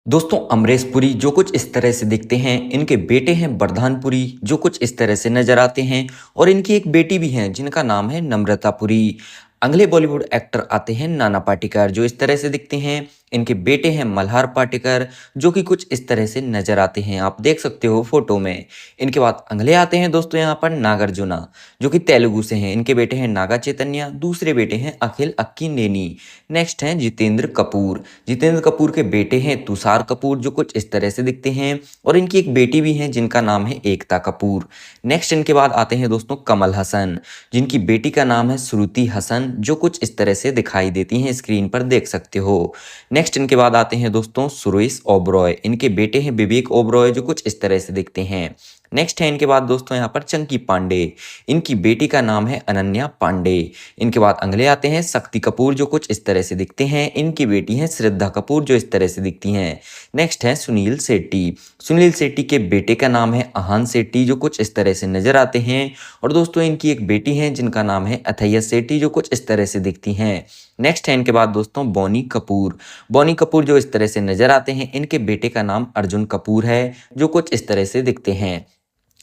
दोस्तों अमरीश पुरी जो कुछ इस तरह से दिखते हैं, इनके बेटे हैं वरदान पुरी जो कुछ इस तरह से नजर आते हैं और इनकी एक बेटी भी है जिनका नाम है नम्रता पुरी। अगले बॉलीवुड एक्टर आते हैं नाना पाटेकर जो इस तरह से दिखते हैं। इनके बेटे हैं मल्हार पाटेकर जो कि कुछ इस तरह से नजर आते हैं, आप देख सकते हो फोटो में। इनके बाद अगले आते हैं दोस्तों यहाँ पर नागार्जुना जो कि तेलुगु से हैं। इनके बेटे हैं नागा चैतन्य, दूसरे बेटे हैं अखिल अक्कीनेनी। नेक्स्ट हैं जितेंद्र कपूर। जितेंद्र कपूर के बेटे हैं तुषार कपूर जो कुछ इस तरह से दिखते हैं और इनकी एक बेटी भी है जिनका नाम है एकता कपूर। नेक्स्ट इनके बाद आते हैं दोस्तों कमल हसन जिनकी बेटी का नाम है श्रुति हसन जो कुछ इस तरह से दिखाई देती हैं, स्क्रीन पर देख सकते हो। नेक्स्ट इनके बाद आते हैं दोस्तों सुरेश ओबरॉय। इनके बेटे हैं विवेक ओबरॉय जो कुछ इस तरह से दिखते हैं। नेक्स्ट है इनके बाद दोस्तों यहाँ पर चंकी पांडे। इनकी बेटी का नाम है अनन्या पांडे। इनके बाद अगले आते हैं शक्ति कपूर जो कुछ इस तरह से दिखते हैं। इनकी बेटी है श्रद्धा कपूर जो इस तरह से दिखती हैं। नेक्स्ट है सुनील शेट्टी। सुनील शेट्टी के बेटे का नाम है आहान शेट्टी जो कुछ इस तरह से नजर आते हैं। और दोस्तों इनकी एक बेटी है जिनका नाम है अथैया शेट्टी जो कुछ इस तरह से दिखती हैं। नेक्स्ट है इनके बाद दोस्तों बोनी कपूर। बोनी कपूर जो इस तरह से नजर आते हैं। इनके बेटे का नाम अर्जुन कपूर है जो कुछ इस तरह से दिखते हैं।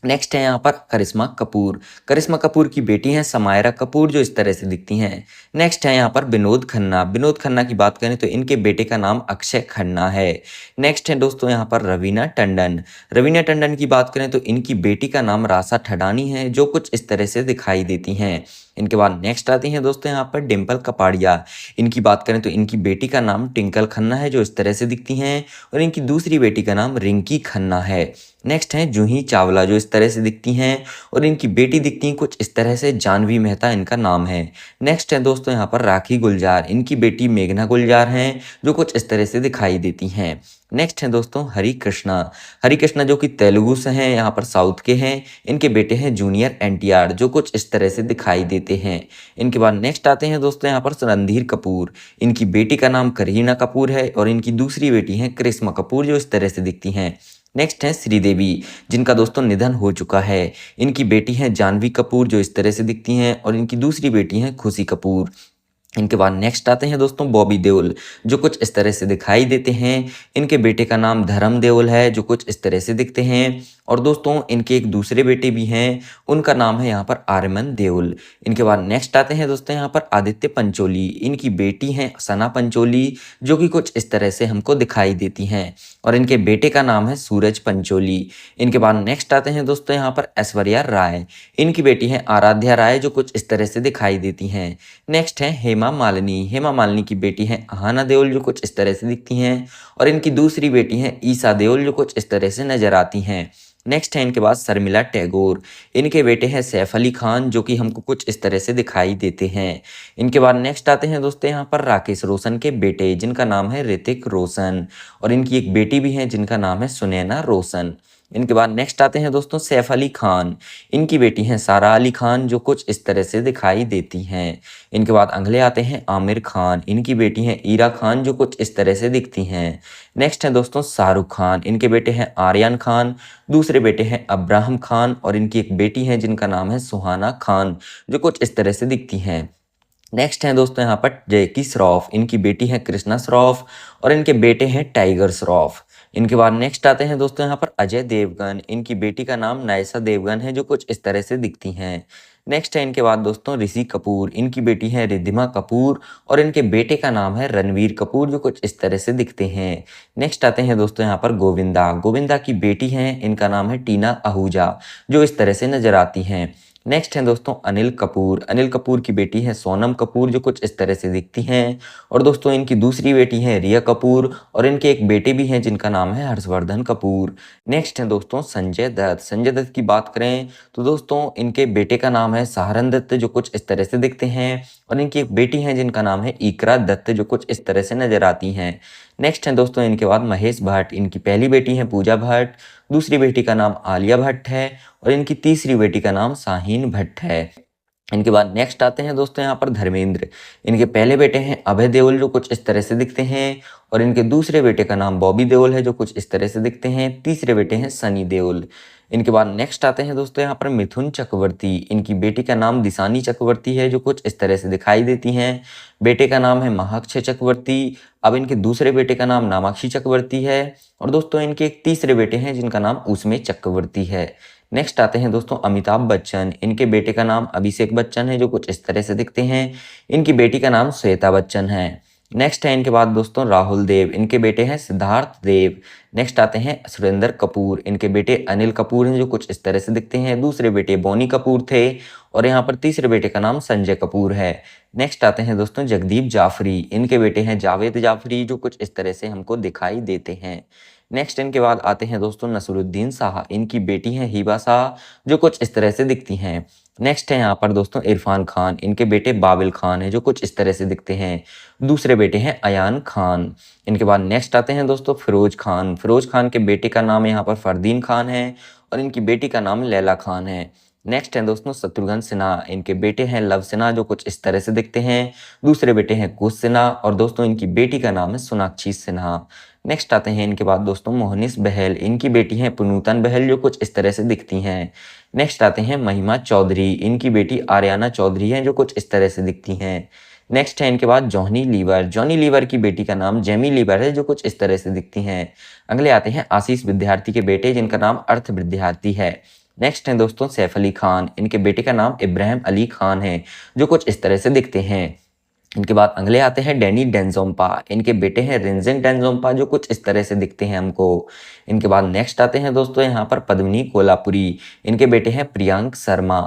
नेक्स्ट है यहाँ पर करिश्मा कपूर। करिश्मा कपूर की बेटी हैं समायरा कपूर जो इस तरह से दिखती हैं। नेक्स्ट है यहाँ पर विनोद खन्ना। विनोद खन्ना की बात करें तो इनके बेटे का नाम अक्षय खन्ना है। नेक्स्ट है दोस्तों यहाँ पर रवीना टंडन। रवीना टंडन की बात करें तो इनकी बेटी का नाम रासा ठडानी है जो कुछ इस तरह से दिखाई देती हैं। इनके बाद नेक्स्ट आती हैं दोस्तों यहाँ पर डिम्पल कपाड़िया। इनकी बात करें तो इनकी बेटी का नाम टिंकल खन्ना है जो इस तरह से दिखती हैं और इनकी दूसरी बेटी का नाम रिंकी खन्ना है। नेक्स्ट है जूही चावला जो इस तरह से दिखती हैं और इनकी बेटी दिखती है कुछ इस तरह से, जानवी मेहता इनका नाम है। नेक्स्ट है दोस्तों यहाँ पर राखी गुलजार। इनकी बेटी मेघना गुलजार हैं जो कुछ इस तरह से दिखाई देती हैं। नेक्स्ट है दोस्तों हरी कृष्णा। हरी कृष्णा जो कि तेलुगु से हैं, यहाँ पर साउथ के हैं। इनके बेटे हैं जूनियर एनटीआर जो कुछ इस तरह से दिखाई देते हैं। इनके बाद नेक्स्ट आते हैं दोस्तों यहाँ पर रणधीर कपूर। इनकी बेटी का नाम करीना कपूर है और इनकी दूसरी बेटी है करिश्मा कपूर जो इस तरह से दिखती हैं। नेक्स्ट है श्रीदेवी जिनका दोस्तों निधन हो चुका है। इनकी बेटी है जानवी कपूर जो इस तरह से दिखती हैं और इनकी दूसरी बेटी है खुशी कपूर। इनके बाद नेक्स्ट आते हैं दोस्तों बॉबी देओल जो कुछ इस तरह से दिखाई देते हैं। इनके बेटे का नाम धर्म देओल है जो कुछ इस तरह से दिखते हैं और दोस्तों इनके एक दूसरे बेटे भी हैं, उनका नाम है यहाँ पर आर्यमन देओल। इनके बाद नेक्स्ट आते हैं दोस्तों यहाँ पर आदित्य पंचोली। इनकी बेटी हैं सना पंचोली जो कि कुछ इस तरह से हमको दिखाई देती हैं और इनके बेटे का नाम है सूरज पंचोली। इनके बाद नेक्स्ट आते हैं दोस्तों यहाँ पर ऐश्वर्या राय। इनकी बेटी है आराध्या राय जो कुछ इस तरह से दिखाई देती हैं। नेक्स्ट है हेमा मालिनी। हेमा मालिनी की बेटी है अहाना देओल जो कुछ इस तरह से दिखती हैं और इनकी दूसरी बेटी है ईसा देओल जो कुछ इस तरह से नजर आती हैं। नेक्स्ट है इनके बाद शर्मिला टैगोर। इनके बेटे हैं सैफ अली खान जो कि हमको कुछ इस तरह से दिखाई देते हैं। इनके बाद नेक्स्ट आते हैं दोस्तों यहाँ पर राकेश रोशन के बेटे जिनका नाम है ऋतिक रोशन और इनकी एक बेटी भी है जिनका नाम है सुनैना रोशन। इनके बाद नेक्स्ट आते हैं दोस्तों सैफ अली खान। इनकी बेटी हैं सारा अली खान जो कुछ इस तरह से दिखाई देती हैं। इनके बाद अगले आते हैं आमिर खान। इनकी बेटी हैं ईरा खान जो कुछ इस तरह से दिखती हैं। नेक्स्ट है दोस्तों शाहरुख खान। इनके बेटे हैं आर्यन खान, दूसरे बेटे हैं अब्राहम खान और इनकी एक बेटी है जिनका नाम है सुहाना खान जो कुछ इस तरह से दिखती हैं। नेक्स्ट है दोस्तों यहाँ पर जैकी श्रॉफ। इनकी बेटी है कृष्णा श्रॉफ और इनके बेटे हैं टाइगर श्रॉफ। इनके बाद नेक्स्ट आते हैं दोस्तों यहाँ पर अजय देवगन। इनकी बेटी का नाम नायसा देवगन है जो कुछ इस तरह से दिखती हैं। नेक्स्ट है इनके बाद दोस्तों ऋषि कपूर। इनकी बेटी है रिद्धिमा कपूर और इनके बेटे का नाम है रणवीर कपूर जो कुछ इस तरह से दिखते हैं। नेक्स्ट आते हैं दोस्तों यहाँ पर गोविंदा। गोविंदा की बेटी हैं, इनका नाम है टीना आहूजा जो इस तरह से नजर आती हैं। नेक्स्ट है दोस्तों अनिल कपूर। अनिल कपूर की बेटी है सोनम कपूर जो कुछ इस तरह से दिखती हैं और दोस्तों इनकी दूसरी बेटी है रिया कपूर और इनके एक बेटे भी हैं जिनका नाम है हर्षवर्धन कपूर। नेक्स्ट है दोस्तों संजय दत्त। संजय दत्त की बात करें तो दोस्तों इनके बेटे का नाम है सहारन दत्त जो कुछ इस तरह से दिखते हैं और इनकी एक बेटी है जिनका नाम है इकरा दत्त जो कुछ इस तरह से नजर आती हैं। नेक्स्ट है दोस्तों इनके बाद महेश भट्ट। इनकी पहली बेटी है पूजा भट्ट, दूसरी बेटी का नाम आलिया भट्ट है और इनकी तीसरी बेटी का नाम शाहीन भट्ट है। इनके बाद नेक्स्ट आते हैं दोस्तों यहाँ पर धर्मेंद्र। इनके पहले बेटे हैं अभय देओल जो कुछ इस तरह से दिखते हैं, और इनके दूसरे बेटे का नाम बॉबी देओल है जो कुछ इस तरह से दिखते हैं। तीसरे बेटे हैं सनी देओल। इनके बाद नेक्स्ट आते हैं दोस्तों यहाँ पर मिथुन चक्रवर्ती। इनकी बेटी का नाम दिशानी चक्रवर्ती है जो कुछ इस तरह से दिखाई देती हैं। बेटे का नाम है महाक्षय चक्रवर्ती। अब इनके दूसरे बेटे का नाम नामाक्षी चक्रवर्ती है, और दोस्तों इनके एक तीसरे बेटे हैं जिनका नाम उसमें चक्रवर्ती है। नेक्स्ट आते हैं दोस्तों अमिताभ बच्चन। इनके बेटे का नाम अभिषेक बच्चन है जो कुछ इस तरह से दिखते हैं। इनकी बेटी का नाम श्वेता बच्चन है। नेक्स्ट है इनके बाद दोस्तों राहुल देव। इनके बेटे हैं सिद्धार्थ देव। नेक्स्ट आते हैं सुरेंद्र कपूर। इनके बेटे अनिल कपूर हैं जो कुछ इस तरह से दिखते हैं। दूसरे बेटे बोनी कपूर थे, और यहाँ पर तीसरे बेटे का नाम संजय कपूर है। नेक्स्ट आते हैं दोस्तों जगदीप जाफरी। इनके बेटे हैं जावेद जाफरी जो कुछ इस तरह से हमको दिखाई देते हैं। नेक्स्ट इनके बाद आते हैं दोस्तों नसरुद्दीन शाह। इनकी बेटी है हिबा शाह जो कुछ इस तरह से दिखती हैं। नेक्स्ट है यहाँ पर दोस्तों इरफान खान। इनके बेटे बाबिल खान है जो कुछ इस तरह से दिखते हैं। दूसरे बेटे हैं अयान खान। इनके बाद नेक्स्ट आते हैं दोस्तों फिरोज खान। फिरोज खान के बेटे का नाम यहाँ पर फरदीन खान है, और इनकी बेटी का नाम लैला खान है। नेक्स्ट है दोस्तों शत्रुघ्न सिन्हा। इनके बेटे हैं लव सिन्हा जो कुछ इस तरह से दिखते हैं। दूसरे बेटे हैं कुश सिन्हा, और दोस्तों इनकी बेटी का नाम है सोनाक्षी सिन्हा। नेक्स्ट आते हैं इनके बाद दोस्तों मोहनिस बहल। इनकी बेटी हैं पुनूतन बहल जो कुछ इस तरह से दिखती हैं। नेक्स्ट आते हैं महिमा चौधरी। इनकी बेटी आर्याना चौधरी है जो कुछ इस तरह से दिखती हैं। नेक्स्ट है इनके बाद जॉनी लीवर। जॉनी लीवर की बेटी का नाम जेमी लीवर है जो कुछ इस तरह से दिखती हैं। अगले आते हैं आशीष विद्यार्थी के बेटे जिनका नाम अर्थ विद्यार्थी है। नेक्स्ट है दोस्तों सैफ अली खान। इनके बेटे का नाम इब्राहिम अली खान है जो कुछ इस तरह से दिखते हैं। इनके बाद अगले आते हैं डैनी डेंजोम्पा। इनके बेटे हैं रिंजिंग डेंजोम्पा जो कुछ इस तरह से दिखते हैं हमको। इनके बाद नेक्स्ट आते हैं दोस्तों यहाँ पर पद्मिनी कोल्हापुरी। इनके बेटे हैं प्रियांक शर्मा।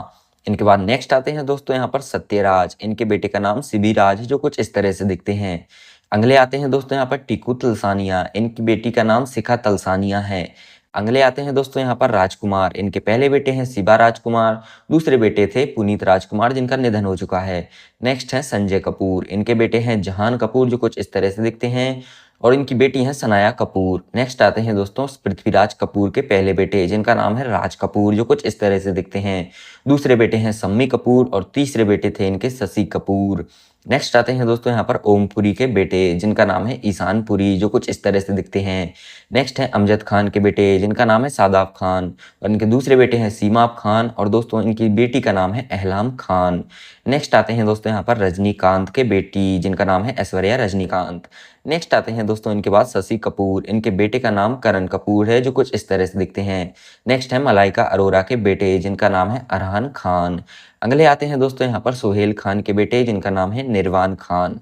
इनके बाद नेक्स्ट आते हैं दोस्तों यहाँ पर सत्यराज। इनके बेटे का नाम सिबिराज जो कुछ इस तरह से दिखते हैं। अगले आते हैं दोस्तों यहाँ पर टीकू तलसानिया। इनकी बेटी का नाम शिखा तलसानिया है। अगले आते हैं दोस्तों यहाँ पर राजकुमार। इनके पहले बेटे हैं शिबा राजकुमार। दूसरे बेटे थे पुनीत राजकुमार जिनका निधन हो चुका है। नेक्स्ट है संजय कपूर। इनके बेटे हैं जहान कपूर जो कुछ इस तरह से दिखते हैं, और इनकी बेटी है सनाया कपूर। नेक्स्ट आते हैं दोस्तों पृथ्वीराज कपूर के पहले बेटे जिनका नाम है राज कपूर जो कुछ इस तरह से दिखते हैं। दूसरे बेटे हैं सम्मी कपूर, और तीसरे बेटे थे इनके शशि कपूर। नेक्स्ट आते हैं दोस्तों यहाँ पर ओमपुरी के बेटे जिनका नाम है ईशान पुरी जो कुछ इस तरह से दिखते हैं। नेक्स्ट है अमजद खान के बेटे जिनका नाम है सादाब खान, और इनके दूसरे बेटे हैं सीमाब खान, और दोस्तों इनकी बेटी का नाम है अहलाम खान। नेक्स्ट आते हैं दोस्तों यहाँ पर रजनीकांत के बेटी जिनका नाम है ऐश्वर्या रजनीकांत। नेक्स्ट आते हैं दोस्तों इनके बाद शशि कपूर। इनके बेटे का नाम करण कपूर है जो कुछ इस तरह से दिखते हैं। नेक्स्ट है मलाइका अरोरा के बेटे जिनका नाम है अरहान खान। अगले आते हैं दोस्तों यहाँ पर सोहेल खान के बेटे जिनका नाम है निर्वाण खान।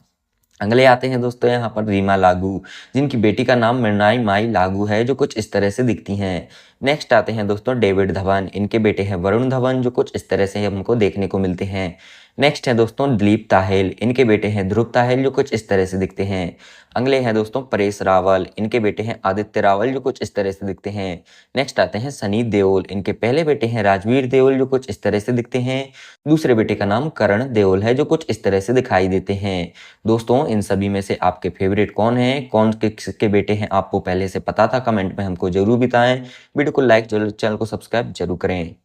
अगले आते हैं दोस्तों यहाँ पर रीमा लागू, जिनकी बेटी का नाम मृणाई माई लागू है जो कुछ इस तरह से दिखती हैं। नेक्स्ट आते हैं दोस्तों डेविड धवन। इनके बेटे हैं वरुण धवन जो कुछ इस तरह से हमको देखने को मिलते हैं। नेक्स्ट है दोस्तों दिलीप ताहेल। इनके बेटे हैं ध्रुव ताहेल जो कुछ इस तरह से दिखते हैं। अगले हैं दोस्तों परेश रावल। इनके बेटे हैं आदित्य रावल जो कुछ इस तरह से दिखते हैं। नेक्स्ट आते हैं सनी देओल। इनके पहले बेटे हैं राजवीर देओल जो कुछ इस तरह से दिखते हैं। दूसरे बेटे का नाम करण देओल है जो कुछ इस तरह से दिखाई देते हैं। दोस्तों इन सभी में से आपके फेवरेट कौन है, कौन किसके बेटे हैं आपको पहले से पता था? कमेंट में हमको जरूर बताएं। वीडियो को लाइक जरूर, चैनल को सब्सक्राइब जरूर करें।